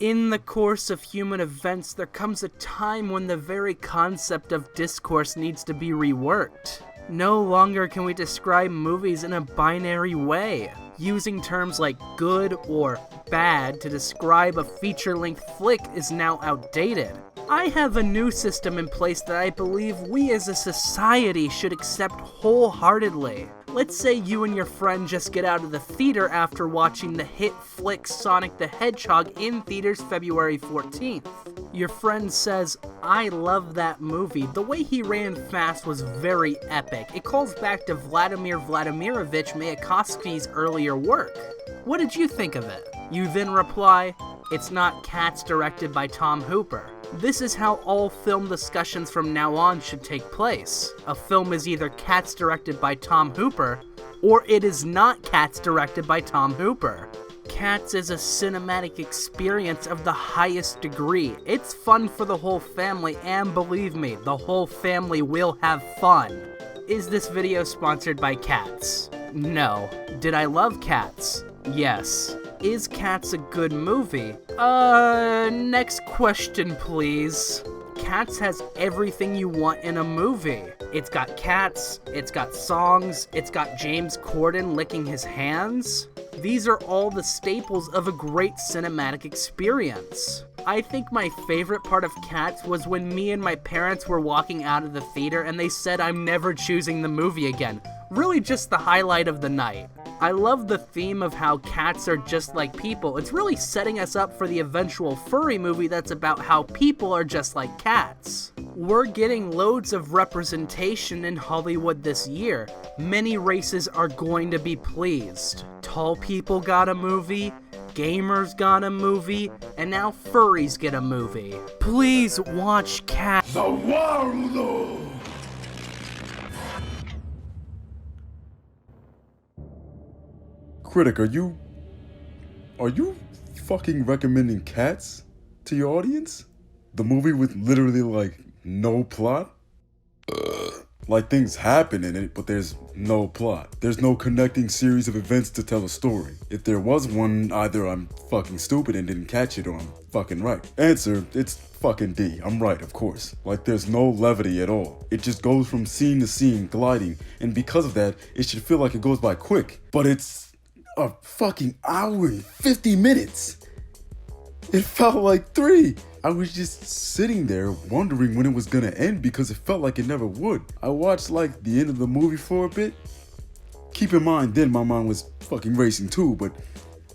In the course of human events, there comes a time when the very concept of discourse needs to be reworked. No longer can we describe movies in a binary way. Using terms like good or bad to describe a feature-length flick is now outdated. I have a new system in place that I believe we as a society should accept wholeheartedly. Let's say you and your friend just get out of the theater after watching the hit flick Sonic the Hedgehog in theaters February 14th. Your friend says, "I love that movie. The way he ran fast was very epic. It calls back to Vladimir Vladimirovich Mayakovsky's earlier work. What did you think of it?" You then reply, "It's not Cats directed by Tom Hooper." This is how all film discussions from now on should take place. A film is either Cats directed by Tom Hooper, or it is not Cats directed by Tom Hooper. Cats is a cinematic experience of the highest degree. It's fun for the whole family, and believe me, the whole family will have fun. Is this video sponsored by Cats? No. Did I love Cats? Yes. Is Cats a good movie? Next question, please. Cats has everything you want in a movie. It's got cats, it's got songs, it's got James Corden licking his hands. These are all the staples of a great cinematic experience. I think my favorite part of Cats was when me and my parents were walking out of the theater and they said I'm never choosing the movie again. Really just the highlight of the night. I love the theme of how cats are just like people. It's really setting us up for the eventual furry movie that's about how people are just like cats. We're getting loads of representation in Hollywood this year. Many races are going to be pleased. Tall people got a movie, gamers got a movie, and now furries get a movie. Please watch Cats. The world! Critic, are you fucking recommending Cats to your audience? The movie with literally like no plot? Like things happen in it, but there's no plot. There's no connecting series of events to tell a story. If there was one, either I'm fucking stupid and didn't catch it, or I'm fucking right. Answer, it's fucking D. I'm right, of course. Like there's no levity at all. It just goes from scene to scene, gliding, and because of that, it should feel like it goes by quick. But it's a fucking hour and 50 minutes. It felt like 3. I was just sitting there wondering when it was gonna end because it felt like it never would. I watched like the end of the movie for a bit. Keep in mind then my mind was fucking racing too, but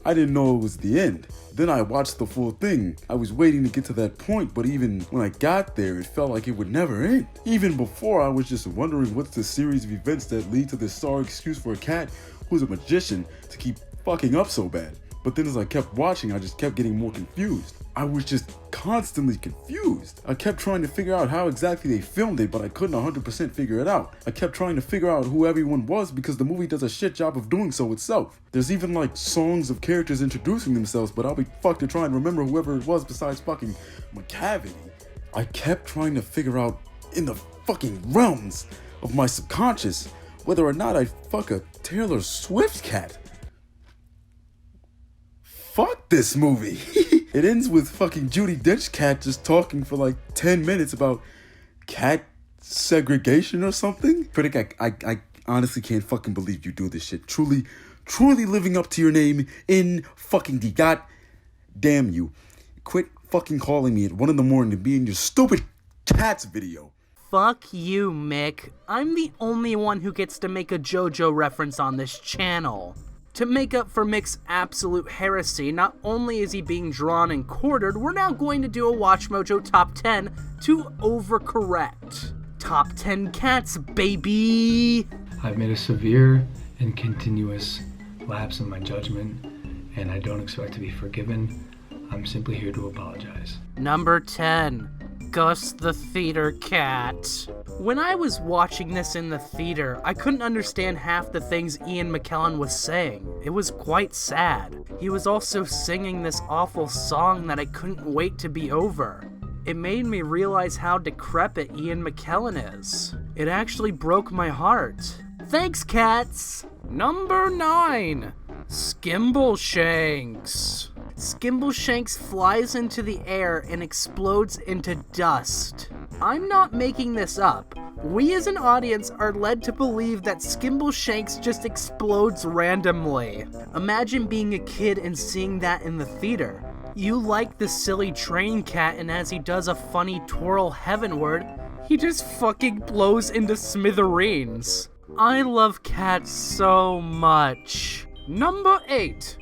I didn't know it was the end. Then I watched the full thing. I was waiting to get to that point, but even when I got there, it felt like it would never end. Even before, I was just wondering what's the series of events that lead to this sorry excuse for a cat who's a magician to keep fucking up so bad. But then as I kept watching, I just kept getting more confused. I was just constantly confused. I kept trying to figure out how exactly they filmed it, but I couldn't 100% figure it out. I kept trying to figure out who everyone was because the movie does a shit job of doing so itself. There's even like songs of characters introducing themselves, but I'll be fucked to try and remember whoever it was besides fucking McCavity. I kept trying to figure out in the fucking realms of my subconscious whether or not I'd fuck a Taylor Swift cat. Fuck this movie. It ends with fucking Judi Dench cat just talking for like 10 minutes about cat segregation or something. Critic, I honestly can't fucking believe you do this shit. Truly living up to your name in fucking D. God damn you. Quit fucking calling me at 1 a.m. to be in your stupid Cats video. Fuck you, Mick. I'm the only one who gets to make a JoJo reference on this channel. To make up for Mick's absolute heresy, not only is he being drawn and quartered, we're now going to do a WatchMojo Top 10 to overcorrect. Top 10 Cats, baby! I've made a severe and continuous lapse in my judgment, and I don't expect to be forgiven. I'm simply here to apologize. Number 10. Gus the Theater Cat. When I was watching this in the theater, I couldn't understand half the things Ian McKellen was saying. It was quite sad. He was also singing this awful song that I couldn't wait to be over. It made me realize how decrepit Ian McKellen is. It actually broke my heart. Thanks, cats! Number 9. Skimbleshanks. Skimbleshanks flies into the air and explodes into dust. I'm not making this up. We as an audience are led to believe that Skimbleshanks just explodes randomly. Imagine being a kid and seeing that in the theater. You like the silly train cat, and as he does a funny twirl heavenward, he just fucking blows into smithereens. I love cats so much. Number 8.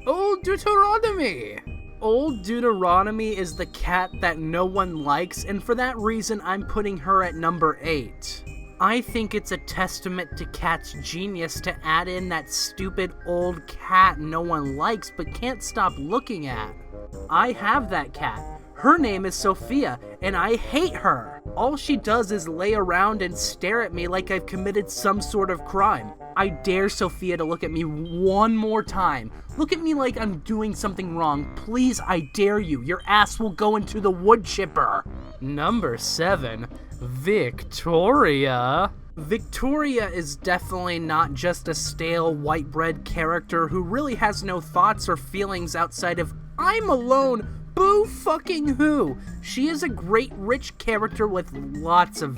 Old Deuteronomy. Old Deuteronomy is the cat that no one likes, and for that reason I'm putting her at number 8. I think it's a testament to Cat's genius to add in that stupid old cat no one likes but can't stop looking at. I have that cat. Her name is Sophia, and I hate her. All she does is lay around and stare at me like I've committed some sort of crime. I dare Sophia to look at me one more time. Look at me like I'm doing something wrong. Please, I dare you. Your ass will go into the wood chipper. Number 7, Victoria. Victoria is definitely not just a stale white bread character who really has no thoughts or feelings outside of I'm alone. Boo fucking who? She is a great rich character with lots of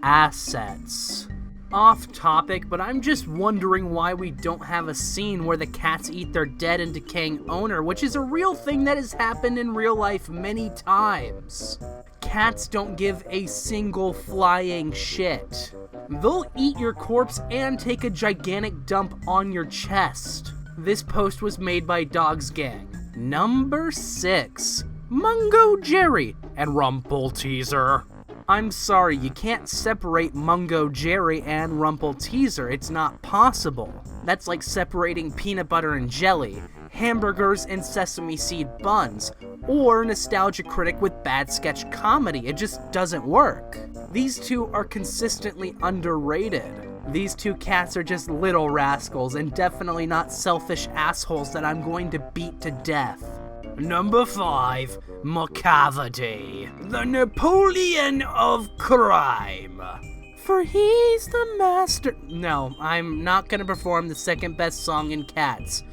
assets. Off topic, but I'm just wondering why we don't have a scene where the cats eat their dead and decaying owner, which is a real thing that has happened in real life many times. Cats don't give a single flying shit. They'll eat your corpse and take a gigantic dump on your chest. This post was made by Dogs Gang. Number 6, Mungo Jerry and Rumpelteazer. I'm sorry, you can't separate Mungo Jerry and Rumpelteazer. It's not possible. That's like separating peanut butter and jelly, hamburgers and sesame seed buns, or Nostalgia Critic with bad sketch comedy. It just doesn't work. These two are consistently underrated. These two cats are just little rascals and definitely not selfish assholes that I'm going to beat to death. Number 5, Macavity, the Napoleon of crime. For he's the master. No, I'm not gonna perform the second best song in Cats.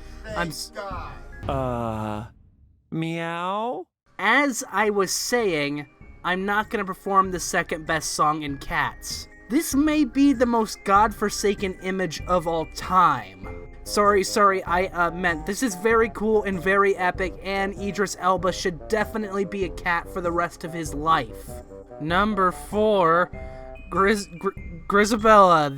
Meow? As I was saying, I'm not gonna perform the second best song in Cats. This may be the most godforsaken image of all time. Sorry, I meant this is very cool and very epic, and Idris Elba should definitely be a cat for the rest of his life. Number 4, Grizabella.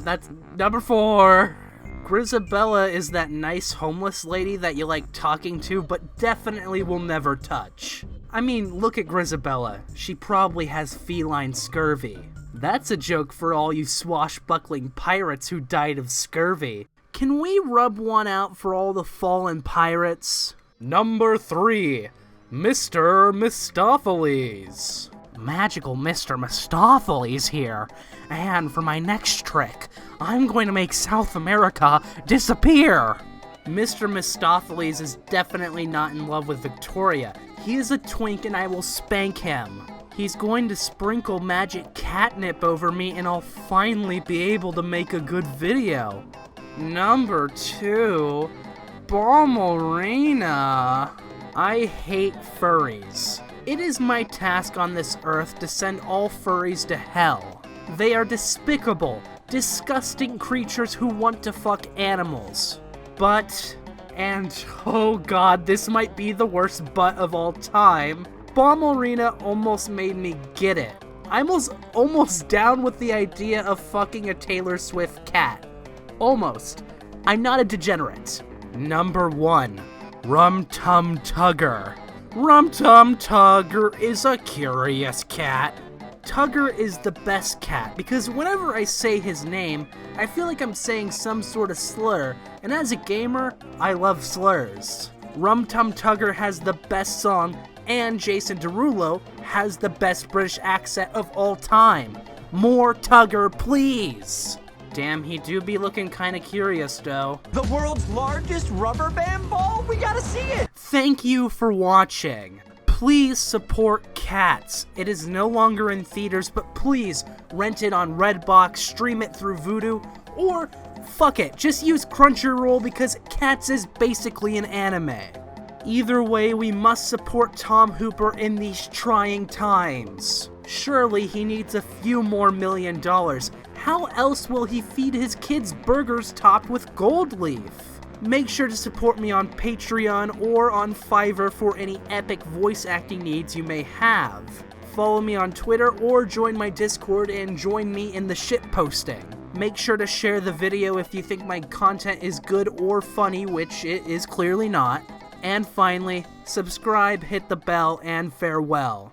That's number 4. Grizabella is that nice homeless lady that you like talking to, but definitely will never touch. I mean, look at Grizabella. She probably has feline scurvy. That's a joke for all you swashbuckling pirates who died of scurvy. Can we rub one out for all the fallen pirates? Number 3, Mr. Mistopheles. Magical Mr. Mistopheles here. And for my next trick, I'm going to make South America disappear. Mr. Mistopheles is definitely not in love with Victoria. He is a twink and I will spank him. He's going to sprinkle magic catnip over me and I'll finally be able to make a good video. Number 2, Balmerina. I hate furries. It is my task on this earth to send all furries to hell. They are despicable, disgusting creatures who want to fuck animals. But, and oh god, this might be the worst but of all time, Balmerina almost made me get it. I was almost down with the idea of fucking a Taylor Swift cat. Almost. I'm not a degenerate. Number 1, Rum Tum Tugger. Rum Tum Tugger is a curious cat. Tugger is the best cat because whenever I say his name, I feel like I'm saying some sort of slur, and as a gamer, I love slurs. Rum Tum Tugger has the best song, and Jason Derulo has the best British accent of all time. More Tugger, please! Damn, he do be looking kinda curious, though. The world's largest rubber band ball? We gotta see it! Thank you for watching. Please support Cats. It is no longer in theaters, but please rent it on Redbox, stream it through Vudu, or fuck it, just use Crunchyroll because Cats is basically an anime. Either way, we must support Tom Hooper in these trying times. Surely he needs a few more $1 million. How else will he feed his kids burgers topped with gold leaf? Make sure to support me on Patreon or on Fiverr for any epic voice acting needs you may have. Follow me on Twitter or join my Discord and join me in the shitposting. Make sure to share the video if you think my content is good or funny, which it is clearly not. And finally, subscribe, hit the bell, and farewell.